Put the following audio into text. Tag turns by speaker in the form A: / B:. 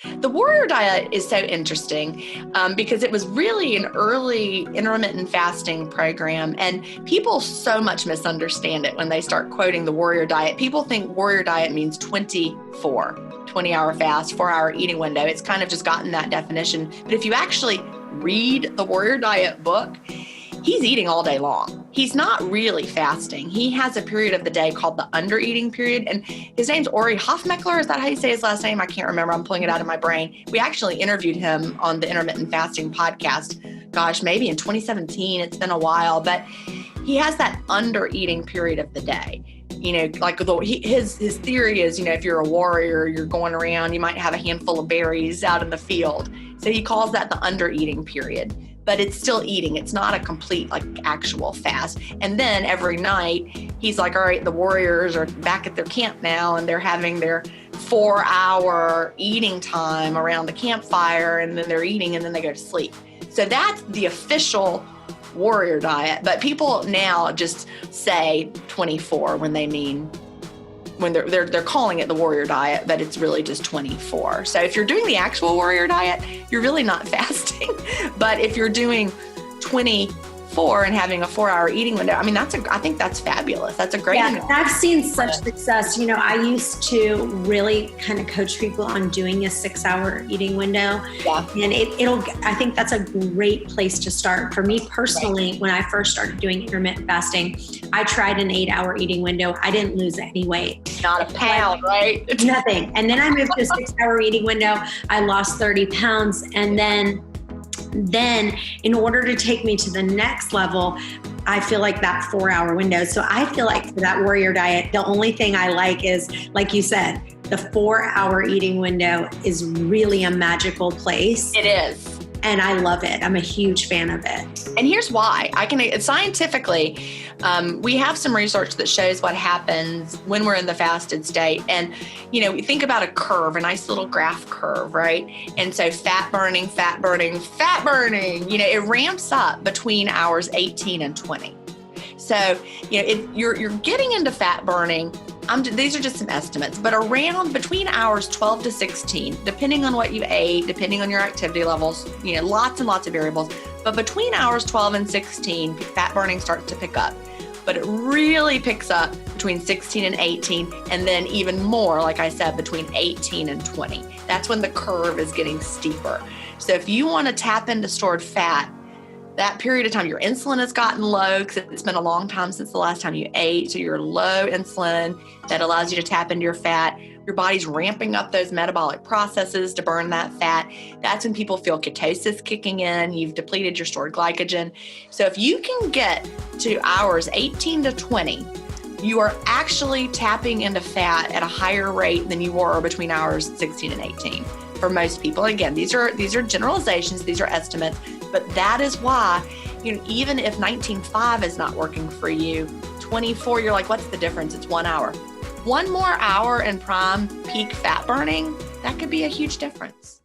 A: The warrior diet is so interesting because it was really an early intermittent fasting program, and people so much misunderstand it when they start quoting the warrior diet. People think warrior diet means 20-hour fast, 4-hour eating window. It's kind of just gotten that definition. But if you actually read the warrior diet book, he's eating all day long. He's not really fasting. He has a period of the day called the under eating period. And his name's Ori Hofmekler. Is that how you say his last name? I can't remember. I'm pulling it out of my brain. We actually interviewed him on the Intermittent Fasting podcast. Gosh, maybe in 2017. It's been a while, but he has that under eating period of the day. Like his theory is, if you're a warrior, you're going around, you might have a handful of berries out in the field. So he calls that the under eating period. But it's still eating. It's not a complete actual fast. And then every night he's like, all right, the warriors are back at their camp now and they're having their 4-hour eating time around the campfire, and then they're eating and then they go to sleep. So that's the official warrior diet. But people now just say 24 when they mean, when they're calling it the warrior diet, but it's really just 24. So if you're doing the actual warrior diet, you're really not fasting. But if you're doing 24 and having a 4-hour eating window, I think that's fabulous. That's a great.
B: Yeah, I've seen such success. I used to really kind of coach people on doing a 6-hour eating window.
A: Yeah.
B: And I think that's a great place to start. For me personally, right. When I first started doing intermittent fasting, I tried an 8-hour eating window. I didn't lose any weight.
A: Not a pound, right?
B: Nothing. And then I moved to a 6-hour eating window. I lost 30 pounds. And then in order to take me to the next level, I feel like that 4-hour window. So I feel like for that warrior diet, the only thing I like is, like you said, the 4-hour eating window is really a magical place.
A: It is.
B: And I love it. I'm a huge fan of it.
A: And here's why. Scientifically, we have some research that shows what happens when we're in the fasted state. And, think about a curve, a nice little graph curve, right? And so fat burning, it ramps up between hours 18 and 20. So, if you're getting into fat burning, these are just some estimates, but around between hours 12 to 16, depending on what you ate, depending on your activity levels, lots and lots of variables, but between hours 12 and 16, fat burning starts to pick up. But it really picks up between 16 and 18, and then even more, like I said, between 18 and 20. That's when the curve is getting steeper. So if you want to tap into stored fat, that period of time, your insulin has gotten low because it's been a long time since the last time you ate. So you're low insulin, that allows you to tap into your fat. Your body's ramping up those metabolic processes to burn that fat. That's when people feel ketosis kicking in. You've depleted your stored glycogen. So if you can get to hours 18 to 20, you are actually tapping into fat at a higher rate than you were between hours 16 and 18 for most people. And again, these are generalizations, these are estimates, but that is why, even if 19.5 is not working for you, 24, you're like, what's the difference? It's 1 hour. 1 more hour in prime peak fat burning, that could be a huge difference.